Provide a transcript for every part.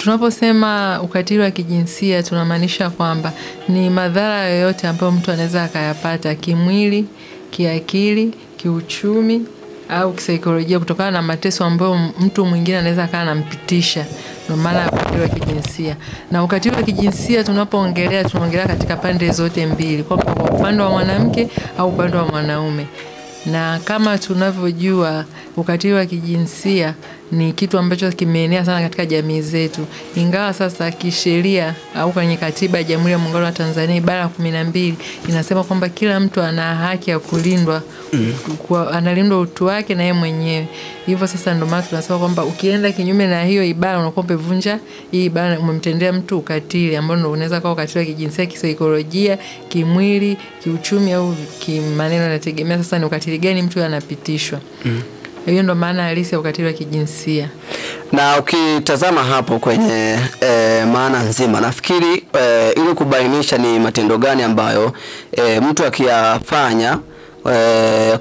Tunaposema ukatili wa kijinsia tunamaanisha kwamba ni madhara yoyote ambayo mtu anaweza akayapata kimwili, kiakili, kiuchumi au kisaikolojia kutokana na mateso ambayo mtu mwingine anaweza akawa anampitisha. Ndio maana ya ukatili wa kijinsia. Na ukatili wa kijinsia tunapoongelea tunaongelea katika pande zote mbili, kwa upande wa mwanamke au upande wa mwanaume. Na kama tunavyojua ukatili wa kijinsia ni kitu ambacho kimeenea sana katika jamii zetu. Ingawa sasa kisheria au kwenye katiba ya Jamhuri ya Muungano wa Tanzania ibara ya 12 inasema kwamba kila mtu ana haki ya kulindwa, analindwa utu wake na yeye mwenyewe. Hivyo sasa ndio maana tunasema kwamba ukienda kinyume na hiyo ibara unakuwa umevunja hii ibara, umemtendea mtu ukatili ambao ndio unaweza kuwa ukatili wa kijinsia kisaikolojia, kimwili, kiuchumi au kimaneno. Inategemea sasa ni ukatili gani mtu anapitishwa. Hiyo ndo maana halisi ya ukatili wa kijinsia. Na ukitazama hapo kwenye maana nzima, nafikiri ili kubainisha ni matendo gani ambayo mtu akiyafanya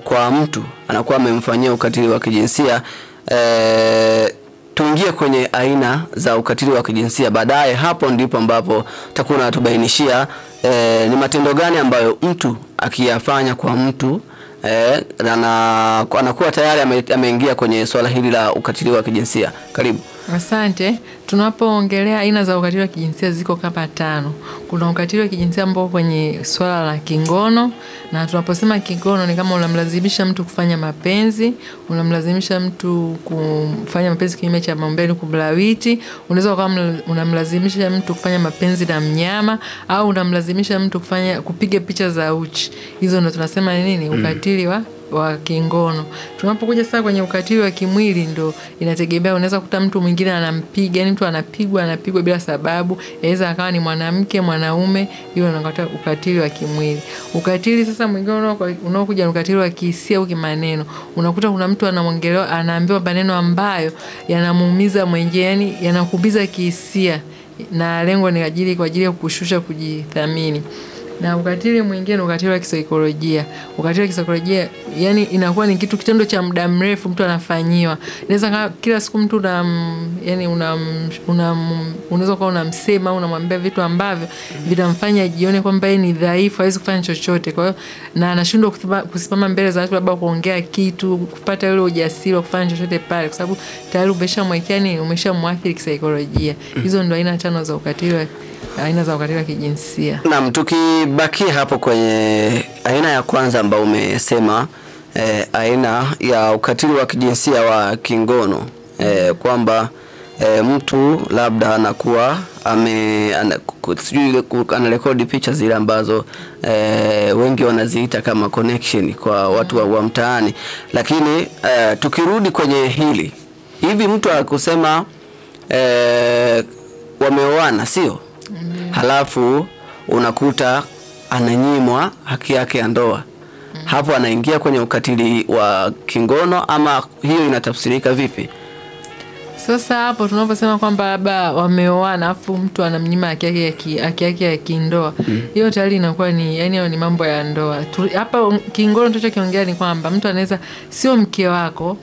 kwa mtu anakuwa amemfanyia ukatili wa kijinsia, tuingie kwenye aina za ukatili wa kijinsia. Baadaye hapo ndipo ambapo takuna tubainishia ni matendo gani ambayo mtu akiyafanya kwa mtu anakuwa tayari ameingia kwenye swala hili la ukatili wa kijinsia. Karibu. Asante. Tunapoongelea aina za ukatili wa kijinsia ziko kama 5. Kuna ukatili wa kijinsia ambao kwenye swala la kingono, na tunaposema kingono ni kama unamlazimisha mtu kufanya mapenzi, unamlazimisha mtu kufanya mapenzi kinyume cha maumbile, kumlawiti. Unaweza kama unamlazimisha mtu kufanya mapenzi na mnyama, au unamlazimisha mtu kupiga picha za uchi. Hizo ndo tunasema nini? Ukatili wa kingono. Tunapokuja sasa kwenye ukatili wa kimwili, ndo inategemea, unaweza kukuta mtu mwingine anampiga, yani mtu anapigwa bila sababu, inaweza akawa ni mwanamke, mwanaume, hiyo unakuta ukatili wa kimwili. Ukatili sasa mwingine unaokuja ni ukatili wa kihisia au kimaneno. Unakuta kuna mtu anaongelewa, anaambiwa maneno ambayo yanamuumiza mwenyewe, yani yanakubiza kihisia, na lengo ni kwa ajili ya kukushusha kujithamini. Na ukatili mwingine ukatili wa kisaikolojia. Ukatili wa kisaikolojia yani inakuwa ni kitendo cha muda mrefu mtu anafanyiwa. Inaweza kila siku mtu unaweza kuwa unamsema au unamwambia vitu ambavyo vitamfanya ajione kwamba yeye ni dhaifu, hawezi kufanya chochote. Kwa hiyo na anashindwa kusimama mbele za watu labda kuongea kitu, kupata ile ujasiri wa kufanya chochote pale, kwa sababu tayari umeshamwathiri kisaikolojia. Hizo ndio aina 5 za ukatili wa kijinsia. Na tukibakia hapo kwenye aina ya kwanza ambayo umesema, aina ya ukatili wa kijinsia wa kingono, kwamba mtu labda anakuwa anarekodi picha zile ambazo wengi wanaziita kama connection kwa watu wa mtaani. Lakini tukirudi kwenye hili, hivi mtu akusema wameoana, sio? Halafu unakuta ananyimwa haki yake ya ndoa. Hapo anaingia kwenye ukatili wa kingono, ama hiyo inatafsirika vipi? Sasa hapo tunaposema kwamba labda wameoana afu mtu anamnyima haki yake ya kindoa, hiyo tayari inakuwa ni mambo ya ndoa. Hapa kingono tunachokiongea ni kwamba mtu anaweza sio mke wako,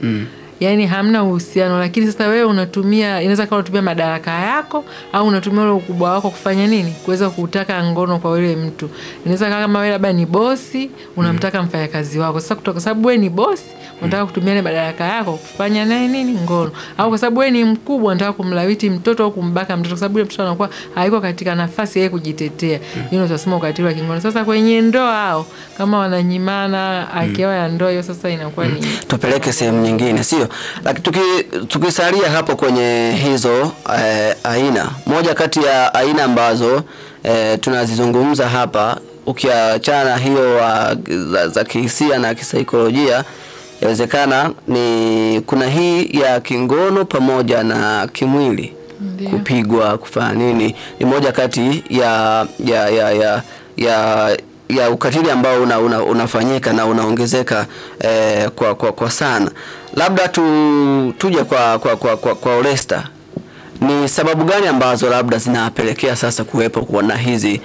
yani hamna uhusiano, lakini sasa wewe inaweza kama unatumia madaraka yako au unatumia ule ukubwa wako kufanya nini? Kuweza kutaka ngono kwa yule mtu. Inaweza kama wewe labda ni bosi, unamtaka mfanyakazi wako. Sasa kutoka sababu wewe ni bosi, unataka kutumia ile madaraka yako kufanya naye nini? Ngono. Au kwa sababu wewe ni mkubwa, unataka kumlawiti mtoto au kumbaka mtoto, kwa sababu yule mtoto anakuwa haiko katika nafasi yeye kujitetea. Hiyo tunasema ukatili wa kingono. Sasa kwenye ndoa hao kama wananyimana haki yao ya ndoa, hiyo sasa inakuwa ni tupeleke sehemu nyingine, sio? Lakini tukisalia hapo kwenye hizo aina, moja kati ya aina ambazo tunazizungumza hapa, ukiachana hiyo za kihisia na kisaikolojia, inawezekana kuna hii ya kingono pamoja na kimwili. Ndiyo. Kupigwa, kufanya nini, ni moja kati ya ukatili ambao unafanyika na unaongezeka kwa sana. Labda tuje kwa Oresta. Ni sababu gani ambazo labda zinapelekea sasa kuwepo na hizi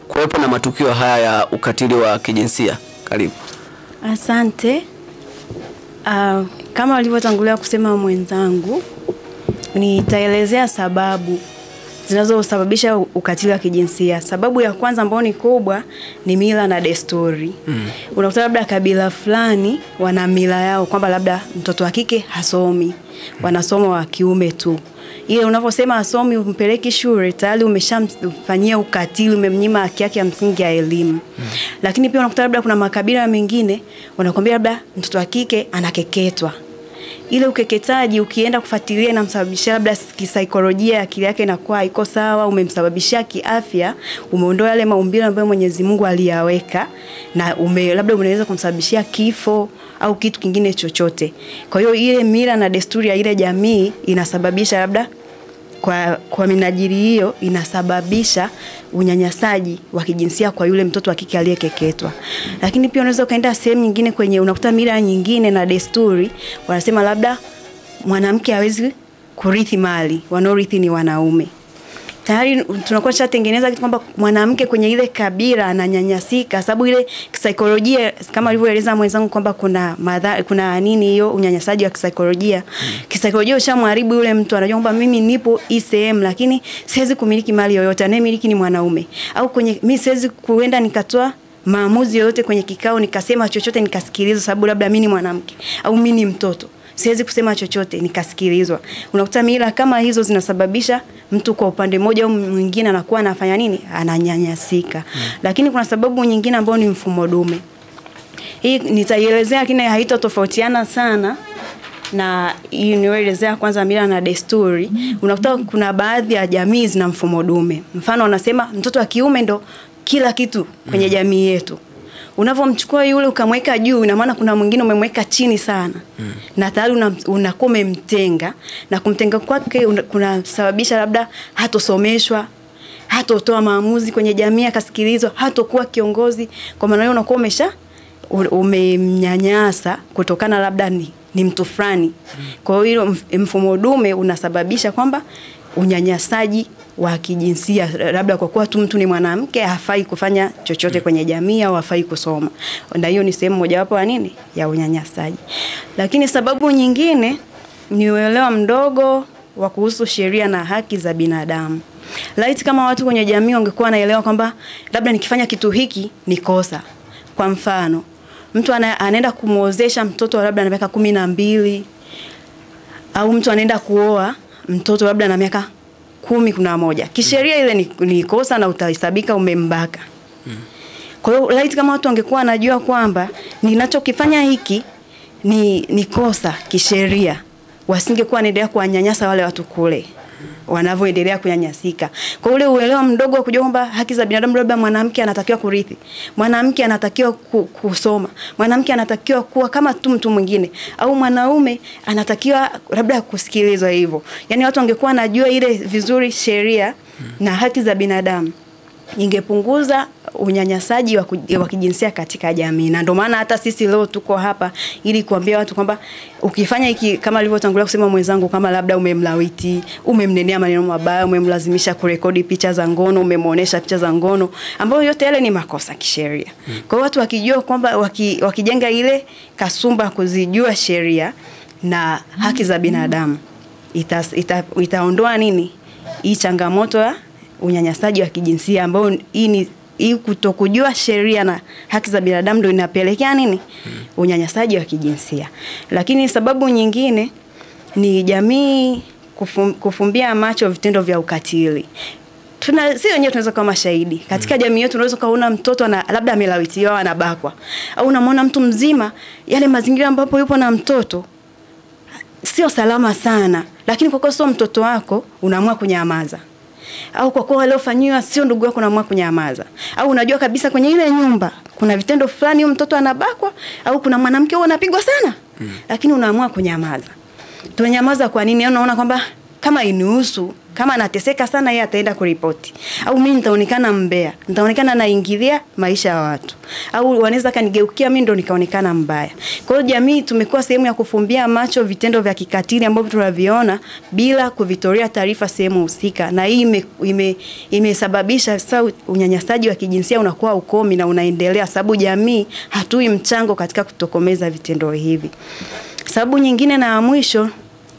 kuwepo na matukio haya ya ukatili wa kijinsia? Karibu. Asante. Kama walivyotangulia kusema mwenzangu, Nitaelezea sababu zinazosababisha ukatili wa kijinsia. Sababu ya kwanza ambayo ni kubwa ni mila na desturi. Unakuta labda kabila fulani wana mila yao kwamba labda mtoto wa kike hasomi, wanasoma wa kiume tu. Ile unavyosema asomi umpeleki shule, tayari umeshamfanyia ukatili, umemnyima haki yake ya msingi ya elimu. Lakini pia unakuta labda kuna makabila mengine wanakuambia labda mtoto wa kike anakeketwa. Ile ukeketaji ukienda kufuatilia inamsababishia labda kisaikolojia, akili yake inakuwa haiko sawa, umemsababishia kiafya, umeondoa yale maumbile ambayo Mwenyezi Mungu aliyaweka, na labda unaweza kumsababishia kifo au kitu kingine chochote. Kwa hiyo ile mila na desturi ya ile jamii inasababisha labda kwa minajili hiyo inasababisha unyanyasaji wa kijinsia kwa yule mtoto wa kike aliyekeketwa. Lakini pia unaweza kaenda sehemu nyingine kwenye unakuta mila nyingine na desturi wanasema labda mwanamke hawezi kurithi mali, wanaorithi ni wanaume. Tayari tunakuwa tushatengeneza kitu kwamba mwanamke kwenye ile kabila ananyanyasika, sababu ile kisaikolojia kama alivyoeleza mwenzangu kwamba kuna nini hiyo unyanyasaji wa kisaikolojia. Kisaikolojia ushamharibu yule mtu, anajua kwamba mimi nipo hii sehemu lakini siwezi kumiliki mali yoyote, anayemiliki ni mwanaume. Au kwenye mimi siwezi kuenda nikatoa maamuzi yoyote kwenye kikao nikasema chochote nikasikilizwa sababu labda mimi ni mwanamke au mimi ni mtoto. Siwezi kusema chochote nikasikilizwa. Unakuta mila kama hizo zinasababisha mtu kwa upande mmoja au mwingine anakuwa anafanya nini? Ananyanyasika. Lakini kuna sababu nyingine ambayo ni mfumo dume. Hii nitaielezea lakini haitotofautiana sana na hii nielezea kwanza mila na desturi. Unakuta kuna baadhi ya jamii zina mfumo dume. Mfano wanasema mtoto wa kiume ndo kila kitu kwenye jamii yetu. Unavomchukua yule ukamweka juu, ina maana kuna mwingine umemweka chini sana. Na tayari unakuwa umemtenga, na kumtenga kwake kunasababisha labda hatosomeshwa, hatotoa maamuzi kwenye jamii akasikilizwa, hatokuwa kiongozi. Kwa maana hiyo unakuwa umemnyanyasa kutokana labda ni mtu fulani. Kwa hiyo mfumo dume unasababisha kwamba unyanyasaji wa kijinsia, labda kwa kuwa tu mtu ni mwanamke hafai kufanya chochote kwenye jamii au hafai kusoma. Na hiyo ni sehemu moja wapo ya nini? Ya unyanyasaji. Lakini sababu nyingine ni uelewa mdogo wa kuhusu sheria na haki za binadamu. Laiti kama watu kwenye jamii wangekuwa wanaelewa kwamba labda nikifanya kitu hiki ni kosa. Kwa mfano, mtu anaenda kumuozesha mtoto labda ana miaka 12 au mtu anaenda kuoa mtoto labda na miaka 11. Kisheria ile ni kosa na utahesabika umembaka. Kwa hiyo laiti kama watu wangekuwa wanajua kwamba ninachokifanya hiki ni kosa kisheria, wasingekuwa wanaendelea kuwanyanyasa wale watu kule wanavyoendelea kunyanyasika. Kwa ule uelewa mdogo wa kujua kwamba haki za binadamu, labda mwanamke anatakiwa kurithi, mwanamke anatakiwa kusoma, mwanamke anatakiwa kuwa kama tu mtu mwingine, au mwanaume anatakiwa labda kusikilizwa hivyo. Yaani watu wangekuwa wanajua ile vizuri sheria na haki za binadamu, ingepunguza unyanyasaji wa kijinsia katika jamii. Na ndio maana hata sisi leo tuko hapa ili kuambia watu kwamba ukifanya hiki, kama alivyotangulia kusema mwenzangu, kama labda umemlawiti, umemnenea maneno mabaya, umemlazimisha kurekodi picha za ngono, umemuonesha picha za ngono, ambayo yote yale ni makosa kisheria. Kwa hiyo watu wakijua kwamba wakijenga ile kasumba kuzijua sheria na haki za binadamu, itaondoa nini? Hii changamoto ya unyanyasaji wa kijinsia, ambao hii kutokujua sheria na haki za binadamu ndio inapelekea nini? Unyanyasaji wa kijinsia. Lakini sababu nyingine ni jamii kufumbia macho vitendo vya ukatili. Sisi wenyewe tunaweza kuwa mashahidi. Katika jamii yetu unaweza kuona mtoto labda amelawitiwa, anabakwa. Au unamwona mtu mzima, yale mazingira ambapo yupo na mtoto sio salama sana, lakini kwa kuwa sio mtoto wako unaamua kunyamaza. Au kwa kuwa waliofanywa sio ndugu yako unaamua kunyamaza. Au unajua kabisa kwenye ile nyumba kuna vitendo fulani huyo mtoto anabakwa, au kuna mwanamke huyo anapigwa sana, lakini unaamua kunyamaza. Tunanyamaza kwa nini? Unaona kwamba kama inuhusu, kama anateseka sana yeye ataenda kuripoti. Au mimi nitaonekana mbea, nitaonekana naingilia maisha ya watu. Au wanaweza kanigeukia mimi ndo nikaonekana mbaya. Kwa hiyo jamii tumekuwa sehemu ya kufumbia macho vitendo vya kikatili ambavyo tunaviona bila kuvitoria taarifa sehemu husika. Na hii imesababisha sasa unyanyasaji wa kijinsia unakuwa ukomi na unaendelea, sababu jamii hatui mchango katika kutokomeza vitendo hivi. Sababu nyingine na mwisho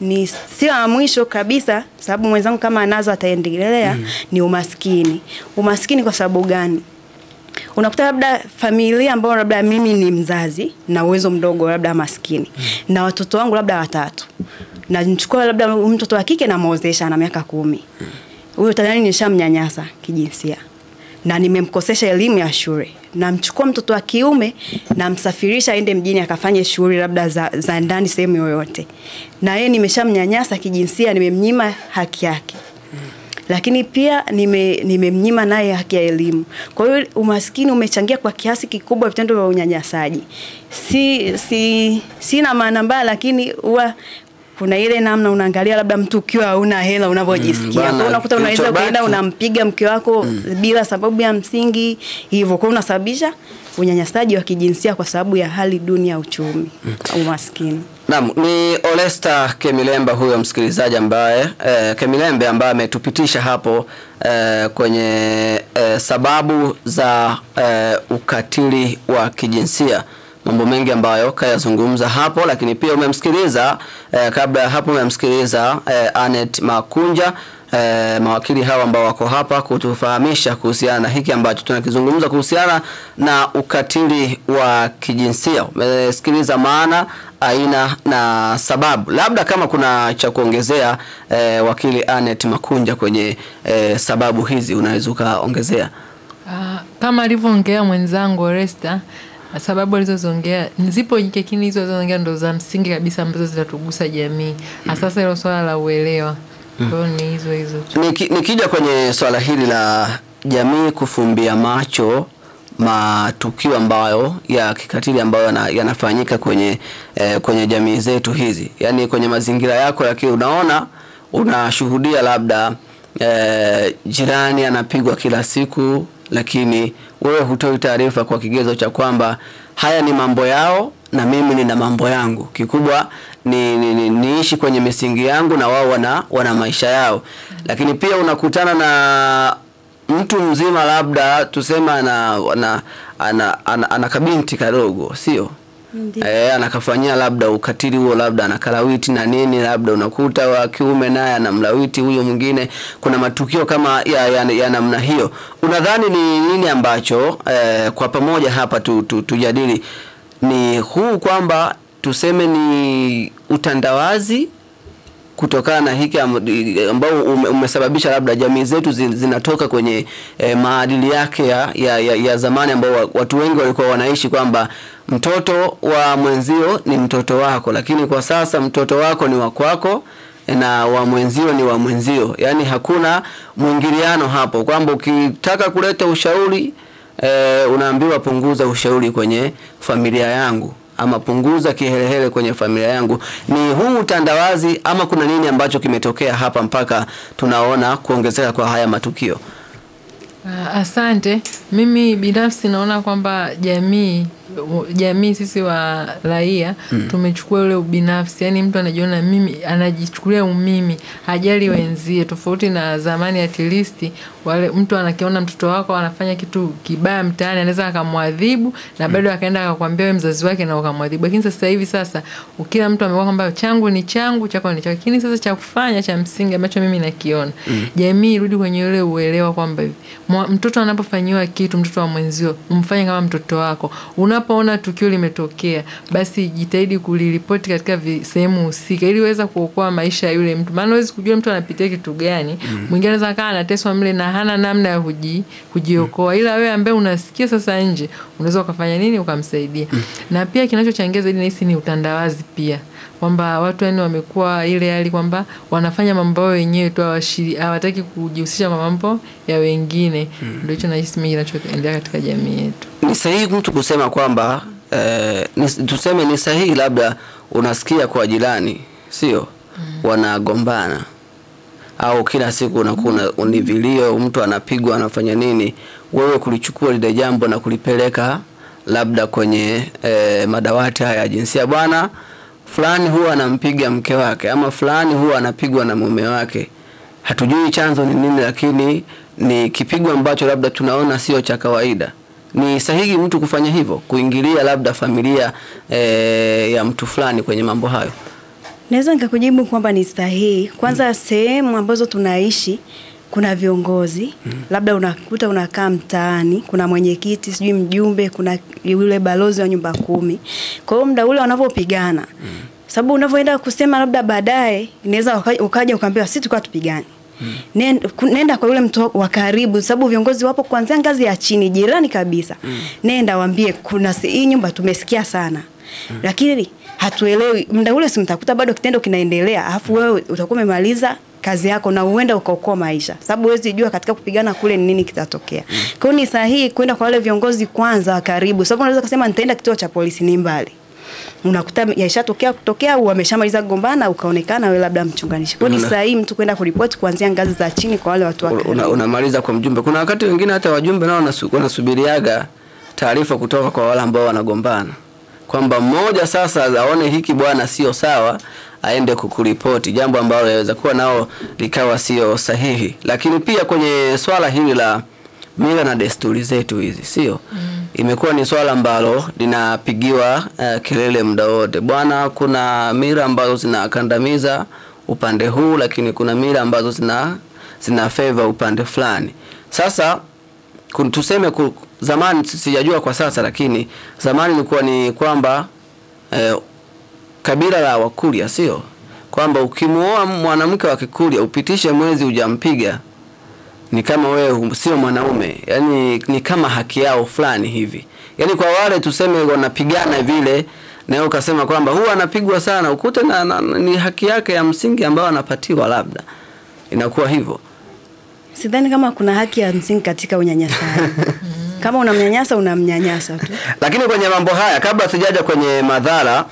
ni sio ya mwisho kabisa, sababu mwenzangu kama anazo ataendelea, ni umaskini. Umaskini kwa sababu gani? Unakuta labda familia ambayo labda mimi ni mzazi na uwezo mdogo, labda maskini, na watoto wangu labda 3, na nichukua labda mtoto wa kike na muozesha na miaka 10. Huyo tayari nishamnyanyasa kijinsia na nimemkosesha elimu ya shule. Na mchukua mtoto wa kiume na msafirisha aende mjini akafanye shughuli labda za ndani sehemu yoyote, na yeye nimeshamnyanyasa kijinsia, nimemnyima haki yake. Lakini pia nimemnyima naye haki ya elimu. Kwa hiyo umaskini umechangia kwa kiasi kikubwa vitendo vya unyanyasaji. Sina maana mbaya, lakini huwa kuna ile namna unaangalia labda mtu ukiwa hauna hela unavyojisikia. Kwa unakuta unaweza kwenda unampiga mke wako bila sababu ya msingi hivyo. Kwa unasababisha unyanyasaji wa kijinsia kwa sababu ya hali duni ya uchumi au umaskini. Naam, ni Olesta Kemilemba huyo msikilizaji ambaye Kemilembe ambaye ametupitisha hapo kwenye sababu za ukatili wa kijinsia. Mambo mengi ambayo kayazungumza hapo, lakini pia umemsikiliza kabla ya hapo umemsikiliza Anet Makunja, mawakili hawa ambao wako hapa kutufahamisha kuhusiana na hiki ambacho tunakizungumza kuhusiana na ukatili wa kijinsia. Umesikiliza maana, aina na sababu. Labda kama kuna cha kuongezea wakili Anet Makunja kwenye sababu hizi unaweza ukaongezea. Kama alivyoongea mwenzangu Oresta, sababu alizoziongea zipo nyingi, lakini hizo alizoongea ndo za msingi kabisa ambazo zitatugusa jamii. Sasa hilo swala la uelewa. Kwa hiyo ni hizo tu. Nikija kwenye swala hili la jamii kufumbia macho matukio ambayo ya kikatili ambayo yanafanyika kwenye jamii zetu hizi. Yaani kwenye mazingira yako lakini unaona, unashuhudia labda jirani anapigwa kila siku, lakini wewe hutoi taarifa kwa kigezo cha kwamba haya ni mambo yao na mimi nina mambo yangu. Kikubwa niishi kwenye misingi yangu na wao wana maisha yao. Lakini pia unakutana na mtu mzima labda tuseme ana kabinti kadogo, sio? Anakafanyia labda ukatili huo, labda anakalawiti na nini, labda unakuta wa kiume naye anamlawiti huyo mwingine. Kuna matukio kama ya namna hiyo. Unadhani ni nini ambacho kwa pamoja hapa tujadili? Ni huu kwamba tuseme ni utandawazi kutokana na hiki ambao umesababisha labda jamii zetu zinatoka kwenye maadili yake ya zamani ambao watu wengi walikuwa wanaishi kwamba mtoto wa mwenzio ni mtoto wako, lakini kwa sasa mtoto wako ni wa kwako na wa mwenzio ni wa mwenzio. Yani hakuna mwingiliano hapo, kwamba ukitaka kuleta ushauri unaambiwa punguza ushauri kwenye familia yangu, ama punguza kihelehele kwenye familia yangu. Ni huu utandawazi ama kuna nini ambacho kimetokea hapa mpaka tunaona kuongezeka kwa haya matukio? Asante. Mimi binafsi naona kwamba jamii sisi wa raia tumechukua ule ubinafsi. Yani mtu anajiona mimi, anajichukulia umimi, hajali wenzie. Tofauti na zamani at least wale mtu anakiona mtoto wako anafanya kitu kibaya mtaani anaweza akamwadhibu na bado akaenda akakwambia wewe mzazi wake na ukamwadhibu. Lakini sasa hivi kila mtu amekuwa kwamba changu ni changu, chako ni chako. Lakini sasa cha kufanya cha msingi ambacho mimi nakiona, jamii irudi kwenye ule uelewa kwamba mtoto anapofanyiwa kitu, mtoto wa mwenzio, umfanye kama mtoto wako. Unapoona tukio limetokea, basi jitahidi kuliripoti katika sehemu husika ili uweze kuokoa maisha ya yule mtu. Maana huwezi kujua mtu anapitia kitu gani. Mwingine anaweza kaa anateswa mle na hana namna ya kujiokoa. Ila wewe ambaye unasikia sasa nje, unaweza ukafanya nini ukamsaidia. Na pia kinachochangia zaidi na hisi ni utandawazi pia. Kwamba watu yani wamekuwa ile hali kwamba wanafanya mambo yao wenyewe tu, hawataki kujihusisha kwa mambo ya wengine. Ndio hicho nahisi mimi kinachoendelea katika jamii yetu. Ni sahihi mtu kusema kwamba tuseme ni sahihi labda unasikia kwa jirani, sio? Wanagombana au kila siku unakuwa ni vilio, mtu anapigwa, anafanya nini, wewe kulichukua lile jambo na kulipeleka labda kwenye madawati haya ya jinsia, bwana fulani huwa anampiga mke wake ama fulani huwa anapigwa na mume wake. Hatujui chanzo ni nini, lakini ni kipigo ambacho labda tunaona sio cha kawaida. Ni sahihi mtu kufanya hivyo, kuingilia labda familia ya mtu fulani kwenye mambo hayo? Naweza nikakujibu kwamba ni sahihi. Kwanza sehemu ambazo tunaishi kuna viongozi, labda unakuta unakaa mtaani, kuna mwenyekiti, sijui mjumbe, kuna yule balozi wa nyumba 10. Kwa hiyo muda ule wanapopigana, sababu unavyoenda kusema labda baadaye inaweza ukaja ukaambiwa sisi tulikuwa tupigane. Nenda kwa yule mtu wa karibu, sababu viongozi wapo kuanzia ngazi ya chini, jirani kabisa. Nenda waambie kuna hii nyumba tumesikia sana. Lakini hatuelewi, muda ule simtakuta bado kitendo kinaendelea, alafu wewe utakuwa umemaliza kazi yako na uenda ukaokoa maisha, sababu huwezi jua katika kupigana kule ni nini kitatokea. Kwa hiyo ni sahihi kwenda kwa wale viongozi kwanza karibu, sababu unaweza kusema nitaenda kituo cha polisi, ni mbali. Unakuta kutokea au wameshamaliza kugombana ukaonekana wewe labda mchunganishi. Kwa hiyo ni sahihi mtu kwenda kuripoti kuanzia ngazi za chini kwa wale watu wake. Unamaliza kwa mjumbe. Kuna wakati wengine hata wajumbe nao wanasubiriaga taarifa kutoka kwa wale ambao wanagombana, kwamba mmoja sasa aone hiki bwana sio sawa, aende kukuripoti, jambo ambalo inaweza kuwa nao likawa sio sahihi. Lakini pia kwenye swala hili la mila na desturi zetu hizi, sio? Imekuwa ni swala ambalo linapigiwa kelele muda wote. Bwana, kuna mila ambazo zinakandamiza upande huu, lakini kuna mila ambazo zina favor upande fulani. Sasa tuseme zamani, sijajua kwa sasa, lakini zamani ilikuwa ni kwamba kabila la Wakuria, sio? Kwamba ukimuoa mwanamke wa Kikuria upitishe mwezi hujampiga, ni kama wewe sio mwanaume. Yani ni kama haki yao fulani hivi. Yani kwa wale tuseme wanapigana vile, na wewe ukasema kwamba huwa anapigwa sana, ukute ni haki yake ya msingi ambayo anapatiwa, labda inakuwa hivyo. Sidhani kama kuna haki ya msingi katika unyanyasaji. Kama unamnyanyasa unamnyanyasa tu. Lakini kwenye mambo haya, kabla sijaja kwenye madhara,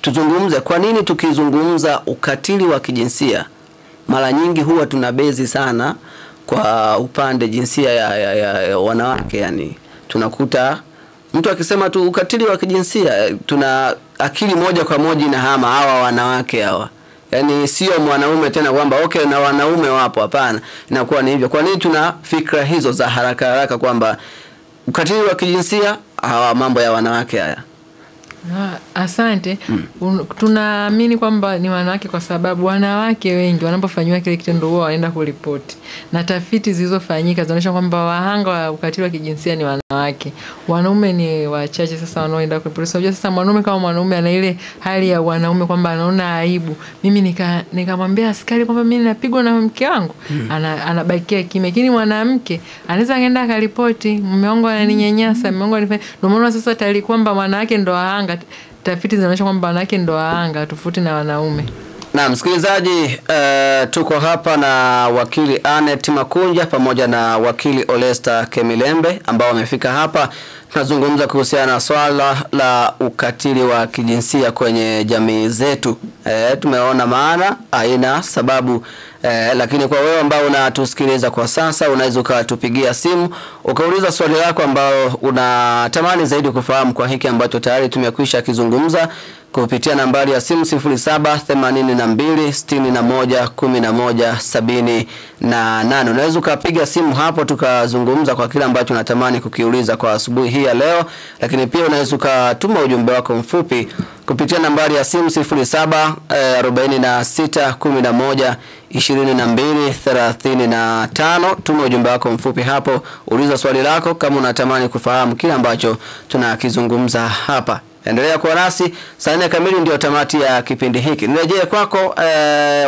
tuzungumze kwa nini tukizungumza ukatili wa kijinsia mara nyingi huwa tunabezi sana kwa upande jinsia ya wanawake. Yani tunakuta mtu akisema tu ukatili wa kijinsia, tuna akili moja kwa moja inahama hawa wanawake hawa. Yani sio mwanaume tena kwamba okay na wanaume wapo, hapana. Inakuwa ni hivyo. Kwa nini tuna fikra hizo za haraka kwamba ukatili wa kijinsia hawa mambo ya wanawake haya? Asante. Tunaamini kwamba ni wanawake kwa sababu wanawake wengi wanapofanywa kile kitendo huwa wanaenda kuripoti. Na tafiti zilizofanyika zinaonyesha kwamba wahanga wa ukatili wa kijinsia ni wanawake. Wanaume ni wachache sasa wanaoenda kuripoti. Unajua sasa mwanaume kama mwanaume ana ile hali ya wanaume kwamba anaona aibu. Mimi nikamwambia askari kwamba mimi napigwa na mke wangu. Anabakia kimya. Lakini mwanamke anaweza kaenda akaripoti, mume wangu ananinyanyasa, mume wangu anifanya. Ndio maana sasa tayari kwamba wanawake ndio wahanga. Tafiti zinaonyesha kwamba wanawake ndio wahanga tofauti na wanaume. Na msikilizaji, tuko hapa na wakili Anet Makunja pamoja na wakili Olesta Kemilembe ambao wamefika hapa. Tunazungumza kuhusiana na swala la ukatili wa kijinsia kwenye jamii zetu. Tumeona maana, aina, sababu, lakini kwa wewe ambao unatusikiliza kwa sasa, unaweza ukatupigia simu ukauliza swali lako ambalo unatamani zaidi kufahamu kwa hiki ambacho tayari tumekwisha kizungumza kupitia nambari ya simu 0782611178. Unaweza ukapiga simu hapo tukazungumza kwa kile ambacho unatamani kukiuliza kwa asubuhi hii ya leo. Lakini pia unaweza ukatuma ujumbe wako mfupi kupitia nambari ya simu 0746112235. Tuma ujumbe wako mfupi hapo, uliza swali lako kama unatamani kufahamu kile ambacho tunakizungumza hapa. Endelea kuwa nasi. Saa 4 kamili ndio tamati ya kipindi hiki. Nirejee kwako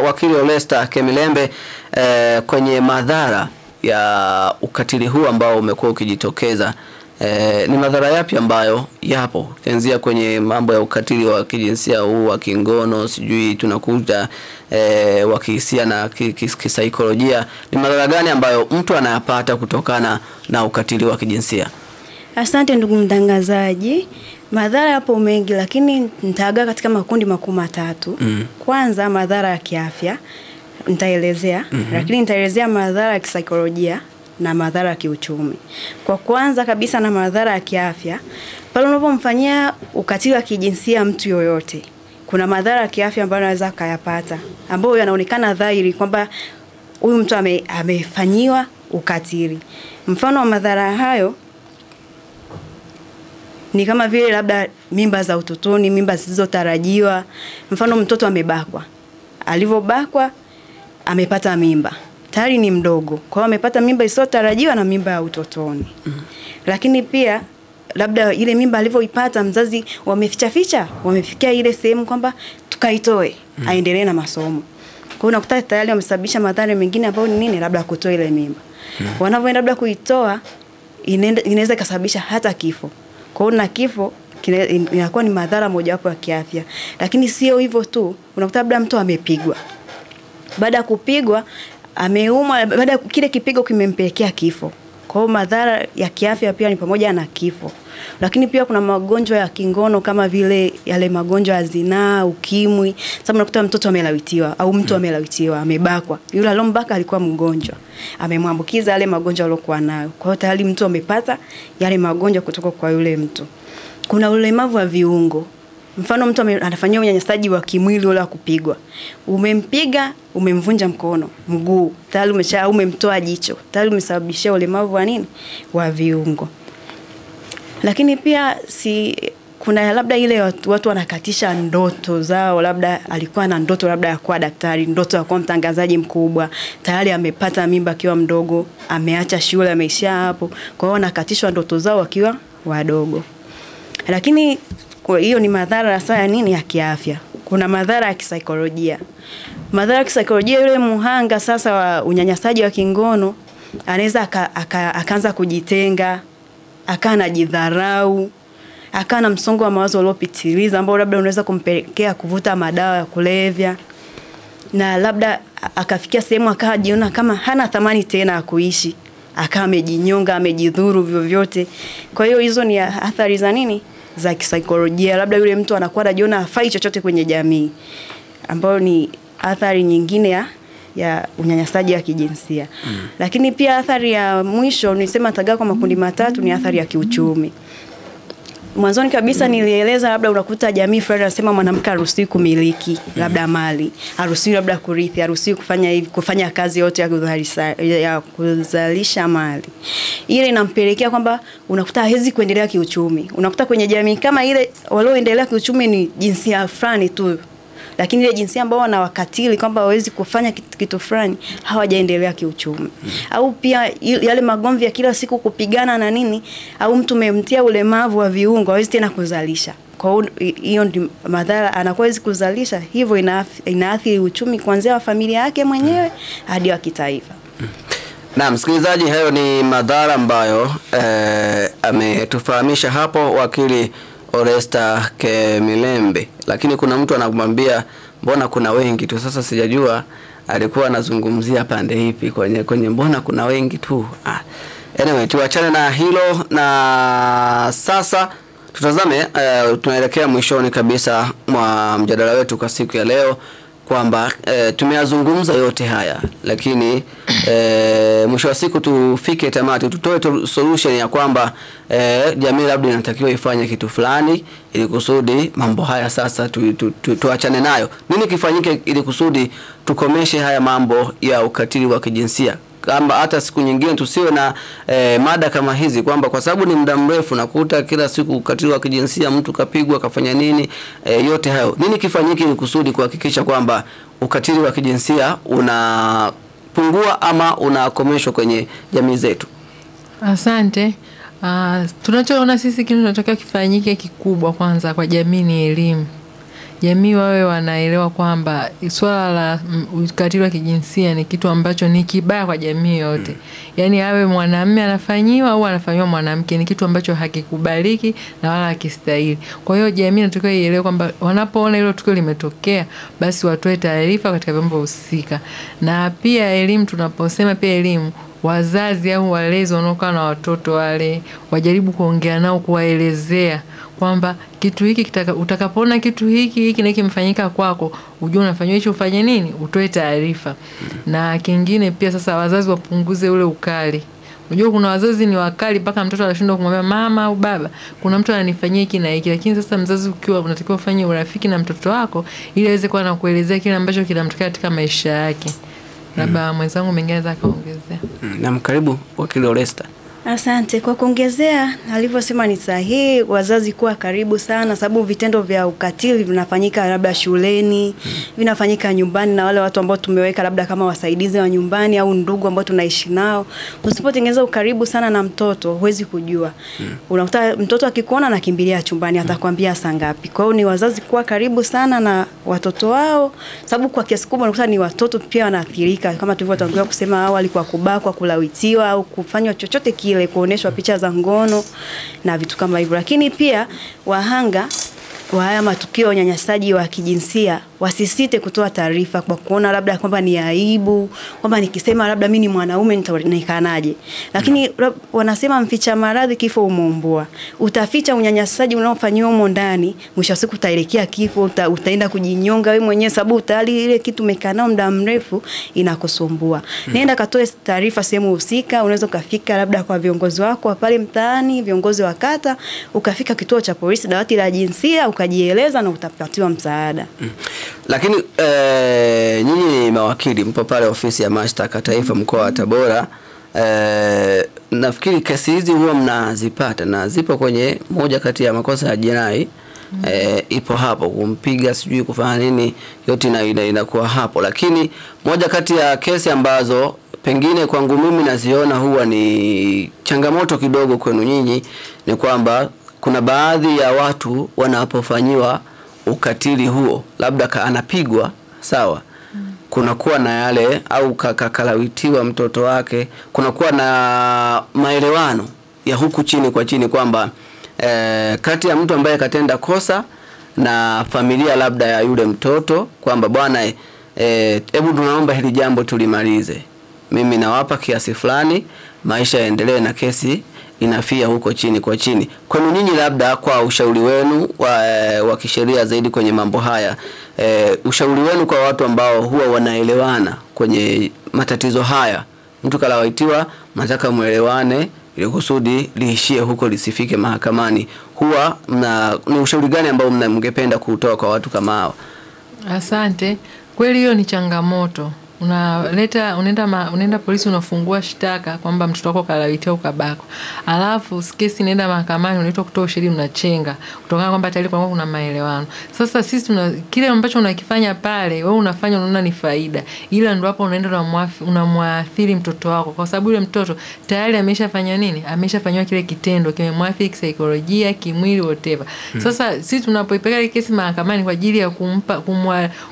wakili Olesta Kemilembe, kwenye madhara ya ukatili huu ambao umekuwa ukijitokeza. Ni madhara yapi ambayo yapo? Kuanzia kwenye mambo ya ukatili wa kijinsia huu wa kingono, sijui tunakuta wa kihisia na kisaikolojia. Ni madhara gani ambayo mtu anayapata kutokana na ukatili wa kijinsia? Asante ndugu mtangazaji. Madhara yapo mengi, lakini nitagawa katika makundi makuu matatu. Kwanza madhara ya kiafya nitaelezea, lakini nitaelezea madhara ya kisaikolojia na madhara ya kiuchumi. Kwa kwanza kabisa na madhara ya kiafya, pale unapomfanyia ukatili wa kijinsia mtu yoyote, kuna madhara ya kiafya ambayo anaweza kuyapata, ambayo yanaonekana dhahiri kwamba huyu mtu amefanyiwa ukatili. Mfano wa madhara hayo Ni kama vile labda mimba za utotoni, mimba zisizotarajiwa. Mfano mtoto amebakwa. Alivyobakwa amepata mimba. Tayari ni mdogo. Kwa hiyo amepata mimba isiyotarajiwa na mimba ya utotoni. Lakini pia labda ile mimba alivyoipata mzazi wameficha, wamefikia ile sehemu kwamba tukaitoe, aendelee na masomo. Kwa hiyo unakuta tayari wamesababisha madhara mengine ambayo ni nini, labda kutoa ile mimba. Wanavyoenda labda kuitoa inaweza kusababisha hata kifo. Kwa hiyo na kifo inakuwa ni madhara mojawapo ya kiafya. Lakini sio hivyo tu, unakuta labda mtu amepigwa. Baada ya kupigwa ameumwa, baada kile kipigo kimempelekea kifo. Kwa hiyo madhara ya kiafya pia ni pamoja na kifo. Lakini pia kuna magonjwa ya kingono kama vile yale magonjwa ya zinaa, ukimwi. Sababu unakuta mtoto amelawitiwa au mtu amelawitiwa, amebakwa. Yule aliyombaka alikuwa mgonjwa. Amemwambukiza yale magonjwa aliyokuwa nayo. Kwa hiyo tayari mtu amepata yale magonjwa kutoka kwa yule mtu. Kuna ulemavu wa viungo. Mfano mtu anafanyia unyanyasaji wa kimwili wala kupigwa. Umempiga, umemvunja mkono, mguu, tayari umemtoa jicho, tayari umesababishia ulemavu wa nini? Wa viungo. Lakini pia kuna labda ile watu wanakatisha ndoto zao, labda alikuwa na ndoto labda ya kuwa daktari, ndoto ya kuwa mtangazaji mkubwa, tayari amepata mimba akiwa mdogo, ameacha shule, ameishia hapo. Kwa hiyo wanakatishwa ndoto zao wakiwa wadogo. Lakini kwa hiyo ni madhara sasa ya nini, ya kiafya. Kuna madhara ya kisaikolojia. Madhara ya kisaikolojia, yule muhanga sasa wa unyanyasaji wa kingono anaweza akaanza kujitenga, akana jidharau, akana msongo wa mawazo uliopitiliza ambao labda unaweza kumpelekea kuvuta madawa ya kulevya, na labda akafikia sehemu akajiona kama hana thamani tena ya kuishi, akawa amejinyonga, amejidhuru vyovyote. Kwa hiyo hizo ni athari za nini, za kisaikolojia. Labda yule mtu anakuwa anajiona hafai chochote kwenye jamii, ambayo ni athari nyingine ya unyanyasaji wa kijinsia. Lakini pia athari ya mwisho nisema tagawa kwa makundi matatu ni athari ya kiuchumi. Mwanzoni kabisa nilieleza labda unakuta jamii fulani anasema mwanamke haruhusiwi kumiliki labda mali, haruhusiwi labda kurithi, haruhusiwi kufanya kazi yote ya kuzalisha mali. Ile inampelekea kwamba unakuta hawezi kuendelea kiuchumi. Unakuta kwenye jamii kama ile walioendelea kiuchumi ni jinsia fulani tu. Lakini ile jinsia ambao wanawakatili kwamba hawezi kufanya kitu fulani hawajaendelea kiuchumi. Au pia yale magomvi ya kila siku kupigana na nini, au mtu umemtia ulemavu wa viungo hawezi tena kuzalisha. Kwa hiyo ndio madhara, anakuwa hawezi kuzalisha, hivyo inaathiri uchumi kuanzia wa familia yake mwenyewe hadi wa kitaifa. Na msikilizaji, hayo ni madhara ambayo ametufahamisha hapo wakili Oresta Kemilembe. Lakini kuna mtu anakumwambia mbona kuna wengi tu. Sasa sijajua alikuwa anazungumzia pande ipi kwenye mbona kuna wengi tu. Anyway, tuachane na hilo, na sasa tutazame tunaelekea mwishoni kabisa mwa mjadala wetu kwa siku ya leo, kwamba tumeyazungumza yote haya, lakini mwisho wa siku tufike tamati, tutoe solution ya kwamba jamii labda inatakiwa ifanye kitu fulani ili kusudi mambo haya sasa tuachane nayo. Nini kifanyike ili kusudi tukomeshe haya mambo ya ukatili wa kijinsia? Kama hata siku nyingine tusiwe na mada kama hizi, kwamba kwa sababu ni muda mrefu nakuta kila siku ukatili wa kijinsia, mtu kapigwa, kafanya nini, yote hayo. Nini kifanyike ili kusudi kuhakikisha kwamba ukatili wa kijinsia unapungua ama unakomeshwa kwenye jamii zetu? Asante. Tunachoona sisi kinachotaka kifanyike kikubwa kwanza kwa jamii ni elimu. Jamii wawe wanaelewa kwamba swala la ukatili wa kijinsia ni kitu ambacho ni kibaya kwa jamii yote. Yaani awe mwanamume anafanyiwa au anafanywa mwanamke, ni kitu ambacho hakikubaliki na wala hakistahili. Kwa hiyo jamii inatakiwa ielewe kwamba wanapoona hilo tukio limetokea, basi watoe taarifa katika vyombo husika. Na pia elimu, tunaposema pia elimu, wazazi au walezi wanaokaa na watoto wale wajaribu kuongea nao, kuwaelezea kwamba kitu hiki utakapoona kitu hiki na kimefanyika kwako, ujue unafanywa hicho, ufanye nini, utoe taarifa. Na kingine pia sasa wazazi wapunguze ule ukali. Unajua kuna wazazi ni wakali mpaka mtoto anashindwa kumwambia mama au baba, kuna mtu ananifanyia hiki na hiki. Lakini sasa mzazi ukiwa unatakiwa ufanye urafiki na mtoto wako ili aweze kuwa na kuelezea kile ambacho kinamtokea katika maisha yake. Labda mwenzangu mwingine anaweza kaongezea. Na mkaribu wakili Oresta. Asante kwa kuongezea, alivyosema ni sahihi, wazazi kuwa karibu sana, sababu vitendo vya ukatili vinafanyika labda shuleni, vinafanyika nyumbani na wale watu ambao tumeweka labda kama wasaidizi wa nyumbani au ndugu ambao tunaishi nao. Usipotengeneza ukaribu sana na mtoto, huwezi kujua. Unakuta mtoto akikuona anakimbilia chumbani, atakwambia saa ngapi. Kwa hiyo ni wazazi kuwa karibu sana na watoto wao, sababu kwa kiasi kubwa unakuta ni watoto pia wanaathirika kama tulivyotangulia kusema awali, kwa kubakwa, kulawitiwa au kufanywa chochote kile, kuoneshwa picha za ngono na vitu kama hivyo. Lakini pia wahanga wa haya matukio ya unyanyasaji wa kijinsia wasisite kutoa taarifa kwa kuona labda kwamba ni aibu, kwamba nikisema labda mimi ni mwanaume nitaonekanaje. Lakini wanasema mficha maradhi kifo umumbua. Utaficha unyanyasaji unaofanywa humo ndani, mwisho wa siku utaelekea kifo, utaenda kujinyonga wewe mwenyewe, sababu tayari ile kitu umekaa nao muda mrefu inakusumbua. Nenda katoe taarifa sehemu husika, unaweza kufika labda kwa viongozi wako pale mtaani, viongozi wa kata, ukafika kituo cha polisi, dawati la jinsia, ukajieleza na utapatiwa msaada. Lakini nyinyi mawakili mpo pale ofisi ya mashtaka taifa mkoa wa Tabora, nafikiri kesi hizi huwa mnazipata na zipo kwenye moja kati ya makosa ya jinai. Ipo hapo kumpiga sijui kufanya nini, yote inakuwa hapo. Lakini moja kati ya kesi ambazo pengine kwangu mimi naziona huwa ni changamoto kidogo kwenu nyinyi ni kwamba kuna baadhi ya watu wanapofanyiwa ukatili huo, labda anapigwa sawa, kunakuwa na yale au kalawitiwa mtoto wake, kunakuwa na maelewano ya huku chini kwa chini kwamba kati ya mtu ambaye katenda kosa na familia labda ya yule mtoto kwamba bwana hebu tunaomba hili jambo tulimalize, mimi nawapa kiasi fulani, maisha yaendelee na kesi inafia huko chini kwa chini. Kwenu nyinyi labda kwa ushauri wenu wa kisheria zaidi kwenye mambo haya, ushauri wenu kwa watu ambao huwa wanaelewana kwenye matatizo haya, mtu kalawitiwa, nataka muelewane ili kusudi liishie huko lisifike mahakamani, huwa ni ushauri gani ambao mngependa kutoa kwa watu kama hao? Asante. Kweli hiyo ni changamoto. Unaenda polisi, unafungua shtaka kwamba mtoto wako kalawitiwa ukabako. Alafu kesi inaenda mahakamani, unaitwa kutoa ushahidi, unachenga kutokana kwamba tayari kwa kuna maelewano. Sasa sisi kile ambacho unakifanya pale, wewe unafanya unaona ni faida. Ila ndio hapo unaenda unamwathiri mtoto wako, kwa sababu yule mtoto tayari ameshafanya nini? Ameshafanywa kile kitendo, kimemwathiri kisaikolojia, kimwili, whatever. Sasa sisi tunapoipeleka kesi mahakamani kwa ajili ya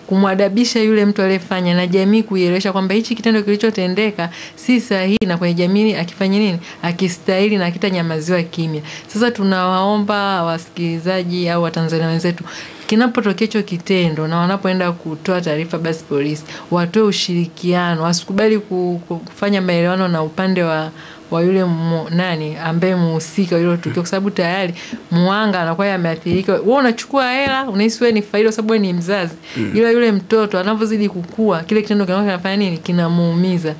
kumwadabisha yule mtu aliyefanya na jamii kuielewesha kwamba hichi kitendo kilichotendeka si sahihi, na kwenye jamii akifanya nini, akistahili na akitanyamaziwa kimya. Sasa tunawaomba wasikilizaji au Watanzania wenzetu, kinapotokea hicho kitendo na wanapoenda kutoa taarifa, basi polisi watoe ushirikiano, wasikubali kufanya maelewano na upande wa yule nani ambaye muhusika yule tukio, kwa sababu tayari muanga anakuwa yameathirika. Wewe unachukua hela, unahisi wewe ni faida kwa sababu ni mzazi, ila yule mtoto anapozidi kukua kile kitendo kinafanya nini, kinamuumiza.